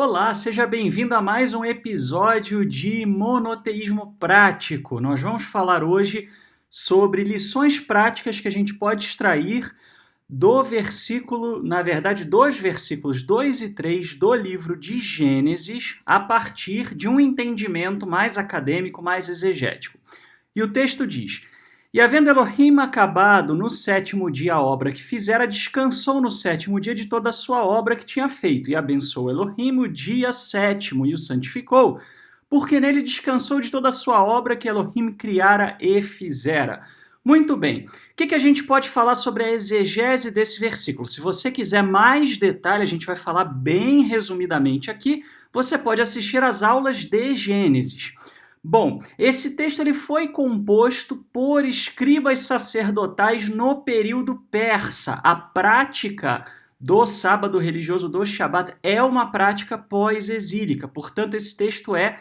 Olá, seja bem-vindo a mais um episódio de Monoteísmo Prático. Nós vamos falar hoje sobre lições práticas que a gente pode extrair do versículo, na verdade, dos versículos 2 e 3 do livro de Gênesis, a partir de um entendimento mais acadêmico, mais exegético. E o texto diz: E havendo Elohim acabado no sétimo dia a obra que fizera, descansou no sétimo dia de toda a sua obra que tinha feito, e abençoou Elohim o dia sétimo e o santificou, porque nele descansou de toda a sua obra que Elohim criara e fizera. Muito bem, o que a gente pode falar sobre a exegese desse versículo? Se você quiser mais detalhe, a gente vai falar bem resumidamente aqui, você pode assistir às aulas de Gênesis. Bom, esse texto ele foi composto por escribas sacerdotais no período persa. A prática do sábado religioso, do Shabat, é uma prática pós-exílica. Portanto, esse texto é,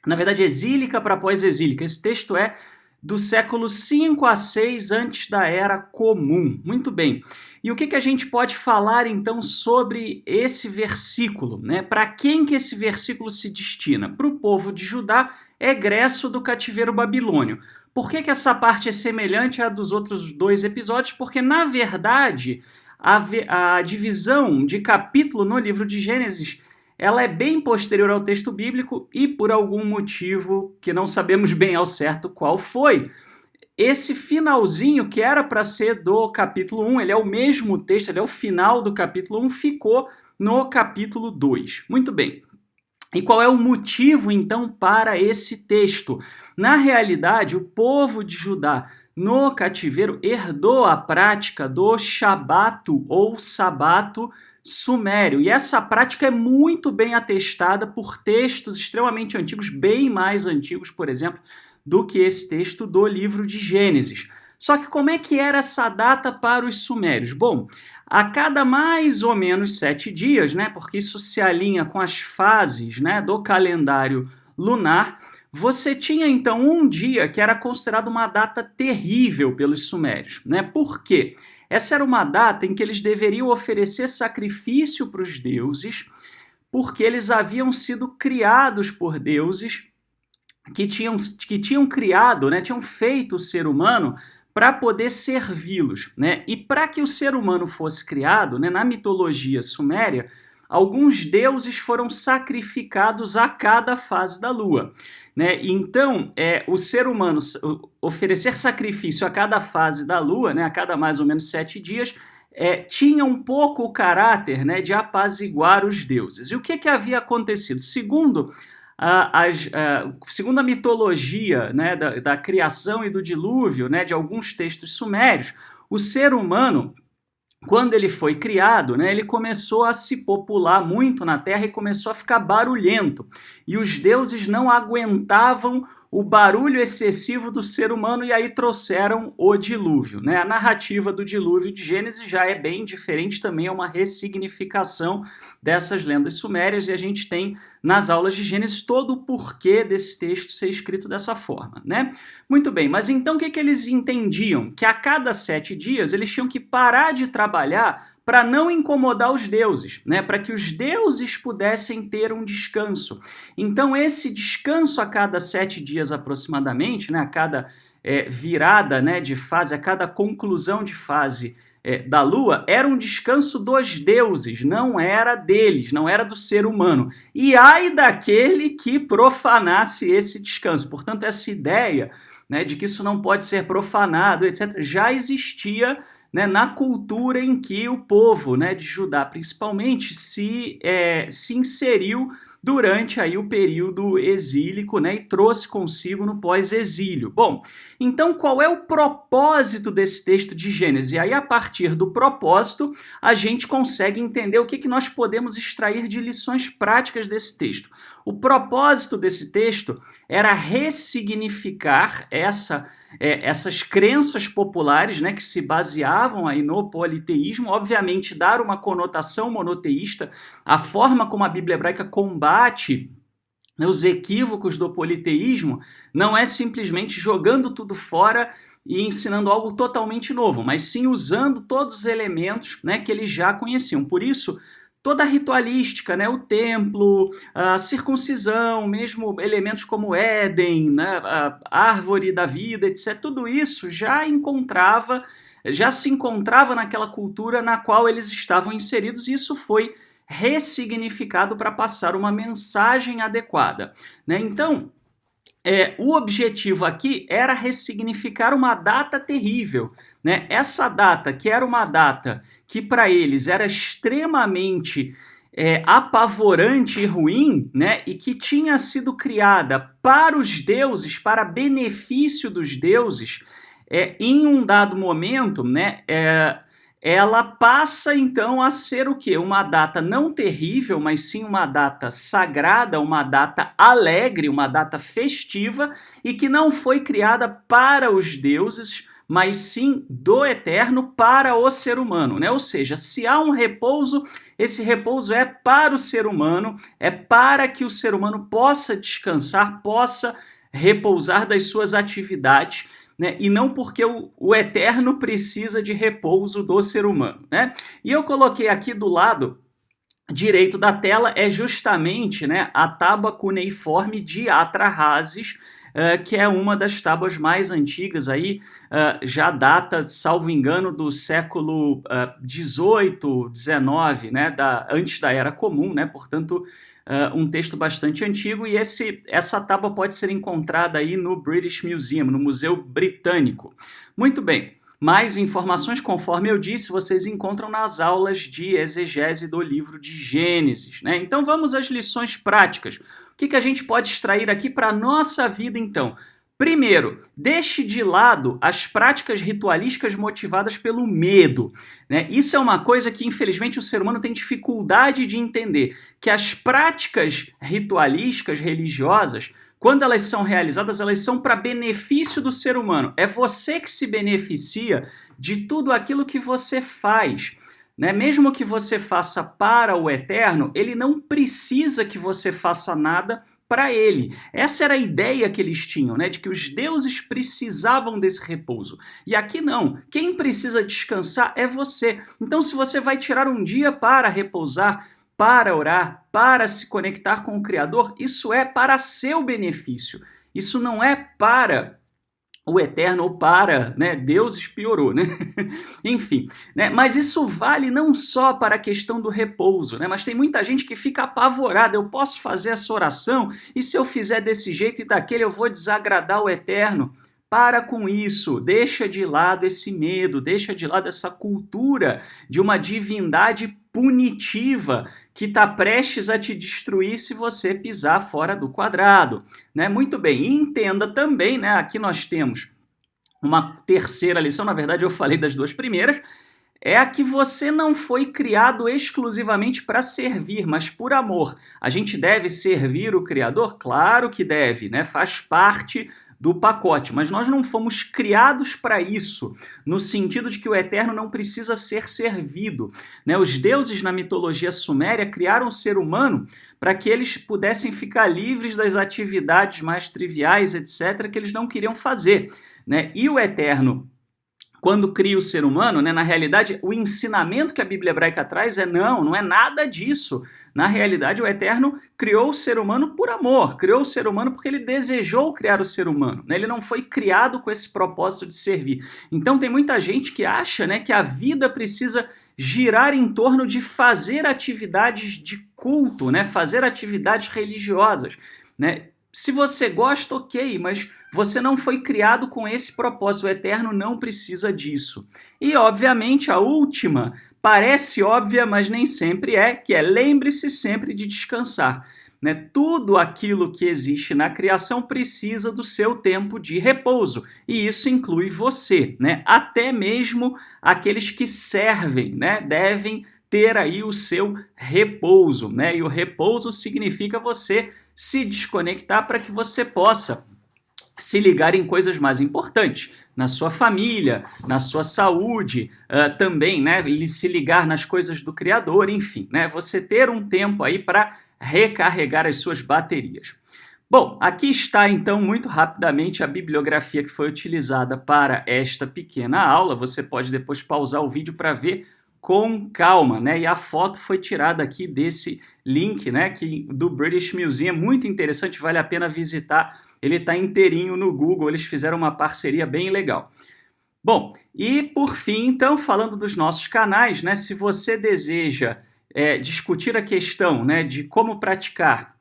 na verdade, exílica para pós-exílica. Esse texto é do século 5 a 6 antes da Era Comum. Muito bem. E o que a gente pode falar, então, sobre esse versículo? Né? Para quem que esse versículo se destina? Para o povo de Judá, egresso do cativeiro babilônio. Por que essa parte é semelhante à dos outros dois episódios? Porque, na verdade, a divisão de capítulo no livro de Gênesis ela é bem posterior ao texto bíblico e, por algum motivo que não sabemos bem ao certo qual foi, esse finalzinho que era para ser do capítulo 1, ele é o mesmo texto, ele é o final do capítulo 1, ficou no capítulo 2. Muito bem. E qual é o motivo, então, para esse texto? Na realidade, o povo de Judá, no cativeiro, herdou a prática do Shabato ou Sabato sumério. E essa prática é muito bem atestada por textos extremamente antigos, bem mais antigos, por exemplo, do que esse texto do livro de Gênesis. Só que como é que era essa data para os sumérios? Bom, a cada mais ou menos 7 dias, né, porque isso se alinha com as fases, né, do calendário lunar, você tinha então um dia que era considerado uma data terrível pelos sumérios. Né? Por quê? Essa era uma data em que eles deveriam oferecer sacrifício para os deuses, porque eles haviam sido criados por deuses que tinham criado, né, tinham feito o ser humano para poder servi-los. Né? E para que o ser humano fosse criado, né, na mitologia suméria, alguns deuses foram sacrificados a cada fase da lua. Né? Então, o ser humano oferecer sacrifício a cada fase da lua, né, a cada mais ou menos 7 dias, tinha um pouco o caráter, né, de apaziguar os deuses. E o que havia acontecido? Segundo a mitologia, né, da criação e do dilúvio, né, de alguns textos sumérios, o ser humano, quando ele foi criado, né, ele começou a se popular muito na Terra e começou a ficar barulhento. E os deuses não aguentavam o barulho excessivo do ser humano e aí trouxeram o dilúvio. Né? A narrativa do dilúvio de Gênesis já é bem diferente, também é uma ressignificação dessas lendas sumérias e a gente tem nas aulas de Gênesis todo o porquê desse texto ser escrito dessa forma. Né? Muito bem, mas então o que eles entendiam? Que a cada 7 dias eles tinham que parar de trabalhar para não incomodar os deuses, né? Para que os deuses pudessem ter um descanso. Então, esse descanso a cada 7 dias aproximadamente, né? A cada virada, né, de fase, a cada conclusão de fase da Lua, era um descanso dos deuses, não era deles, não era do ser humano. E ai daquele que profanasse esse descanso. Portanto, essa ideia, né, de que isso não pode ser profanado, etc., já existia, né, na cultura em que o povo, né, de Judá principalmente se inseriu durante aí o período exílico, né, e trouxe consigo no pós-exílio. Bom, então qual é o propósito desse texto de Gênesis? E aí a partir do propósito a gente consegue entender o que nós podemos extrair de lições práticas desse texto. O propósito desse texto era ressignificar essas crenças populares, né, que se baseavam aí no politeísmo, obviamente dar uma conotação monoteísta, a forma como a Bíblia hebraica combate os equívocos do politeísmo não é simplesmente jogando tudo fora e ensinando algo totalmente novo, mas sim usando todos os elementos, né, que eles já conheciam. Por isso, toda a ritualística, né? O templo, a circuncisão, mesmo elementos como Éden, né? A árvore da vida, etc. Tudo isso já se encontrava naquela cultura na qual eles estavam inseridos, e isso foi ressignificado para passar uma mensagem adequada, né? Então, o objetivo aqui era ressignificar uma data terrível, né? Essa data, que era uma data que para eles era extremamente apavorante e ruim, né? E que tinha sido criada para os deuses, para benefício dos deuses, em um dado momento, né? Ela passa então a ser o quê? Uma data não terrível, mas sim uma data sagrada, uma data alegre, uma data festiva, e que não foi criada para os deuses, mas sim do eterno para o ser humano, né? Ou seja, se há um repouso, esse repouso é para o ser humano, é para que o ser humano possa descansar, possa repousar das suas atividades, né? E não porque o eterno precisa de repouso do ser humano, né? E eu coloquei aqui do lado direito da tela justamente, né, a tábua cuneiforme de Atrahasis, que é uma das tábuas mais antigas aí, já data, salvo engano, do século 18, 19, né, antes da Era Comum, né, portanto, um texto bastante antigo, e essa tábua pode ser encontrada aí no British Museum, no Museu Britânico. Muito bem, mais informações, conforme eu disse, vocês encontram nas aulas de exegese do livro de Gênesis, né? Então vamos às lições práticas. O que a gente pode extrair aqui para a nossa vida, então? Primeiro, deixe de lado as práticas ritualísticas motivadas pelo medo, né? Isso é uma coisa que, infelizmente, o ser humano tem dificuldade de entender, que as práticas ritualísticas religiosas, quando elas são realizadas, elas são para benefício do ser humano. É você que se beneficia de tudo aquilo que você faz, né? Mesmo que você faça para o eterno, ele não precisa que você faça nada para ele. Essa era a ideia que eles tinham, né? De que os deuses precisavam desse repouso. E aqui não. Quem precisa descansar é você. Então, se você vai tirar um dia para repousar, para orar, para se conectar com o Criador, isso é para seu benefício. Isso não é para o eterno ou para, né, Deus piorou, né? Enfim, né? Mas isso vale não só para a questão do repouso, né? Mas tem muita gente que fica apavorada. Eu posso fazer essa oração e se eu fizer desse jeito e daquele eu vou desagradar o eterno. Para com isso, deixa de lado esse medo, deixa de lado essa cultura de uma divindade punitiva que está prestes a te destruir se você pisar fora do quadrado, né? Muito bem, e entenda também, né? Aqui nós temos uma terceira lição, na verdade eu falei das duas primeiras, é a que você não foi criado exclusivamente para servir, mas por amor. A gente deve servir o Criador? Claro que deve, né? Faz parte do pacote, mas nós não fomos criados para isso, no sentido de que o eterno não precisa ser servido, né? Os deuses na mitologia suméria criaram o ser humano para que eles pudessem ficar livres das atividades mais triviais, etc., que eles não queriam fazer, né? E o eterno, quando cria o ser humano, né, na realidade, o ensinamento que a Bíblia hebraica traz não é nada disso. Na realidade, o Eterno criou o ser humano por amor, criou o ser humano porque ele desejou criar o ser humano, né? Ele não foi criado com esse propósito de servir. Então tem muita gente que acha, né, que a vida precisa girar em torno de fazer atividades de culto, né, fazer atividades religiosas, né? Se você gosta, ok, mas você não foi criado com esse propósito. O eterno não precisa disso. E, obviamente, a última parece óbvia, mas nem sempre é, que é lembre-se sempre de descansar, né? Tudo aquilo que existe na criação precisa do seu tempo de repouso, e isso inclui você, né? Até mesmo aqueles que servem, né, devem ter aí o seu repouso, né? E o repouso significa você se desconectar para que você possa se ligar em coisas mais importantes, na sua família, na sua saúde, também, né? Se ligar nas coisas do Criador, enfim, né? Você ter um tempo aí para recarregar as suas baterias. Bom, aqui está então muito rapidamente a bibliografia que foi utilizada para esta pequena aula. Você pode depois pausar o vídeo para ver com calma, né? E a foto foi tirada aqui desse link, né, do British Museum, muito interessante, vale a pena visitar. Ele está inteirinho no Google, eles fizeram uma parceria bem legal. Bom, e por fim, então, falando dos nossos canais, né, se você deseja discutir a questão, né, de como praticar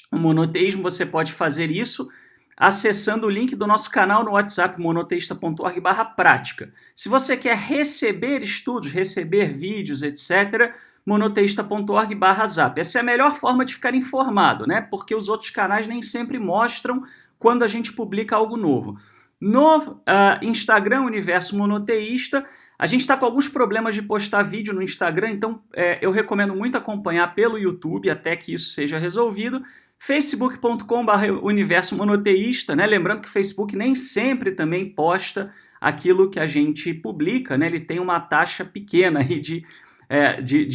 o monoteísmo, você pode fazer isso acessando o link do nosso canal no WhatsApp, monoteísta.org/prática. Se você quer receber estudos, receber vídeos, etc., monoteísta.org/zap. Essa é a melhor forma de ficar informado, né? Porque os outros canais nem sempre mostram quando a gente publica algo novo. No Instagram, Universo Monoteísta, a gente está com alguns problemas de postar vídeo no Instagram, então eu recomendo muito acompanhar pelo YouTube até que isso seja resolvido. facebook.com/universo monoteísta, né? Lembrando que o Facebook nem sempre também posta aquilo que a gente publica, né? Ele tem uma taxa pequena aí de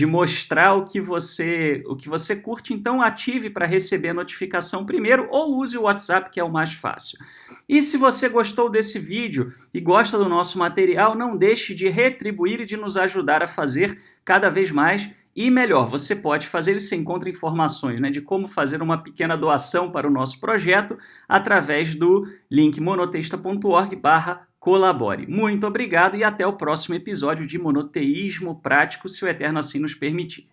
mostrar o que você curte, então ative para receber a notificação primeiro ou use o WhatsApp, que é o mais fácil. E se você gostou desse vídeo e gosta do nosso material, não deixe de retribuir e de nos ajudar a fazer cada vez mais e melhor. Você pode fazer e você encontra informações, né, de como fazer uma pequena doação para o nosso projeto através do link monoteísta.org/colabore. Muito obrigado e até o próximo episódio de Monoteísmo Prático, se o Eterno assim nos permitir.